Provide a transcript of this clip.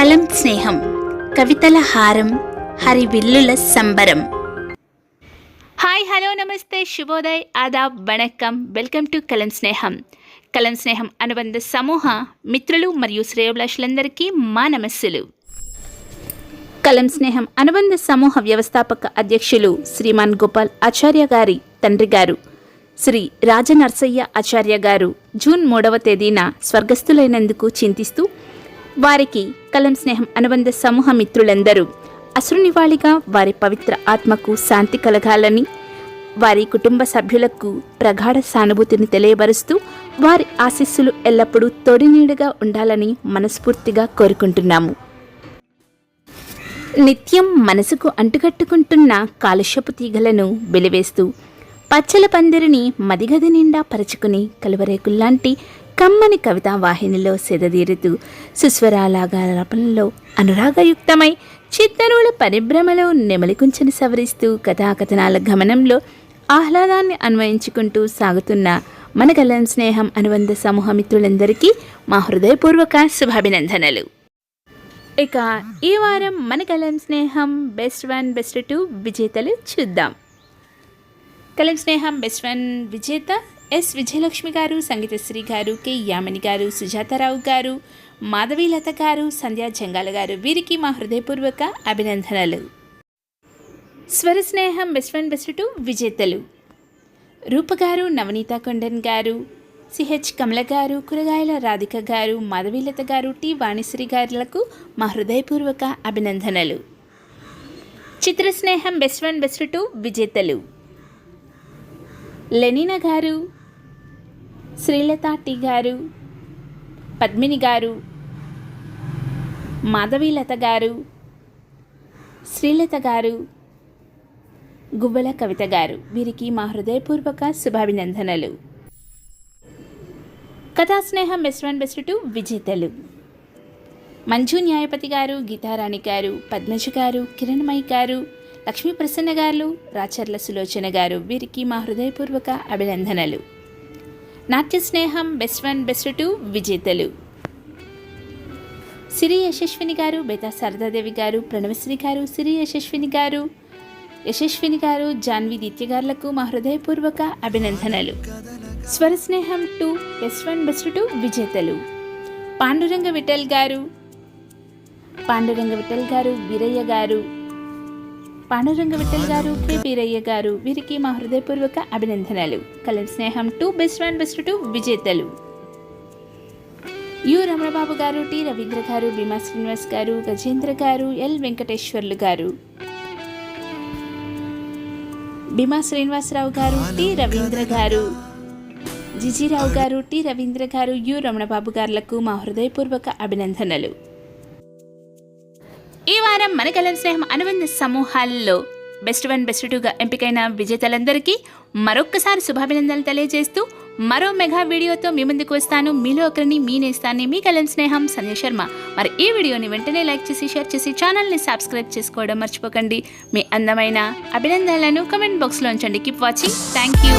కలం స్నేహం కవితల హారం హరివిల్లుల సంబరం. హాయ్ హలో నమస్తే శుభోదయ్ ఆదాబ్ వణక్కం. వెల్కమ్ టు కలం స్నేహం. కలం స్నేహం అనుబంధ సమూహ మిత్రులు మరియు శ్రేయోభిలాషులందరికీ మా నమస్సులు. కలం స్నేహం అనుబంధ సమూహ వ్యవస్థాపక అధ్యక్షులు శ్రీమాన్ గోపాల్ ఆచార్య గారి తండ్రి గారు శ్రీ రాజనర్సయ్య ఆచార్య గారు జూన్ 3వ తేదీన స్వర్గస్థులైనందుకు చింతిస్తూ వారికి కలం స్నేహం అనుబంధ సమూహ మిత్రులందరూ అశ్రునివాళిగా వారి పవిత్ర ఆత్మకు శాంతి కలగాలని, వారి కుటుంబ సభ్యులకు ప్రగాఢ సానుభూతిని తెలియబరుస్తూ వారి ఆశీస్సులు ఎల్లప్పుడూ తోడినీడుగా ఉండాలని మనస్ఫూర్తిగా కోరుకుంటున్నాము. నిత్యం మనసుకు అంటుకట్టుకుంటున్న కాలుష్యపు తీగలను వెలివేస్తూ పచ్చల పందిరిని మదిగది నిండా పరుచుకుని కలువరేకుల్లాంటి కమ్మని కవితా వాహినిలో సెదదీరుతూ సుస్వరాలాగాలపంలో అనురాగయుక్తమై చిత్తరుల పరిభ్రమలో నెమలికుంచెను సవరిస్తూ కథాకథనాల గమనంలో ఆహ్లాదాన్ని అన్వయించుకుంటూ సాగుతున్న మన కలం స్నేహం అనుబంధ సమూహ మిత్రులందరికీ మా హృదయపూర్వక శుభాభినందనలు. ఇక ఈ వారం మన కలం స్నేహం బెస్ట్ 1 బెస్ట్ 2 విజేతలు చూద్దాం. కలం స్నేహం బెస్ట్ 1 విజేత ఎస్ విజయలక్ష్మి గారు, సంగీతశ్రీ గారు, కె యామిని గారు, సుజాతారావు గారు, మాధవీలత గారు, సంధ్యా జంగాల గారు. వీరికి మా హృదయపూర్వక అభినందనలు. స్వర స్నేహం బెస్ట్ 1 బెస్ట్ 2 విజేతలు రూప గారు, నవనీత కొండన్ గారు, సిహెచ్ కమల గారు, కూరగాయల రాధిక గారు, మాధవీలత గారు, టి వాణిశ్రీ గారులకు మా హృదయపూర్వక అభినందనలు. చిత్ర స్నేహం బెస్ట్ 1 బెస్ట్ 2 విజేతలు లెనినా గారు, శ్రీలత టి గారు, పద్మిని గారు, మాధవీలత గారు, శ్రీలత గారు, గువ్వల కవిత గారు. వీరికి మా హృదయపూర్వక శుభాభినందనలు. కథాస్నేహం బెస్ట్ 1 బెస్ట్ 2 విజేతలు మంజు న్యాయపతి గారు, గీతారాణి గారు, పద్మజ గారు, కిరణ్మయి గారు, లక్ష్మీ ప్రసన్న గారు, రాచర్ల సులోచన గారు. వీరికి మా హృదయపూర్వక అభినందనలు. నాట్య స్నేహం బెస్ట్ 1 బెస్ట్ 2 విజేతలు సిరి యశస్విని గారు, బేతా శారదాదేవి గారు, ప్రణవశ్రీ గారు, సిరి యశస్విని గారు, జాన్వి దిత్య గారులకు మా హృదయపూర్వక అభినందనలు. స్వర స్నేహం 2 బెస్ట్ 1 బెస్ట్ 2 విజేతలు పాండురంగ విఠల్ గారు, వీరయ్య గారు, కె వీరయ్య గారు. వీరికి మా హృదయపూర్వక అభినందనలు. కలం స్నేహం 2 బెస్ట్ 1 బెస్ట్ 2 విజేతలు యు రమణబాబు గారు, టి రవీంద్ర గారు, భీమా శ్రీనివాస్ గారు, గజేంద్ర గారు, ఎల్ వెంకటేశ్వర్లు గారు, భీమా శ్రీనివాసరావు గారు, టి రవీంద్ర గారు, జిజిరావు గారు, టి రవీంద్ర గారు, యు రమణబాబు గారులకు మా హృదయపూర్వక అభినందనలు. ఈ వారం మన కలం స్నేహం అనుబంధ సమూహాల్లో బెస్ట్ 1 బెస్ట్ 2గా ఎంపికైన విజేతలందరికీ మరొక్కసారి శుభాభినందనలు తెలియజేస్తూ మరో మెగా వీడియోతో మీ ముందుకు వస్తాను. మీలో ఒకరిని, మీ నేస్తాన్ని, మీ కలం స్నేహం సంధ్య శర్మ. మరి ఈ వీడియోని వెంటనే లైక్ చేసి, షేర్ చేసి, ఛానల్ని సబ్స్క్రైబ్ చేసుకోవడం మర్చిపోకండి. మీ అందమైన అభినందనలను కమెంట్ బాక్స్లో ఉంచండి. Keep watching. Thank you.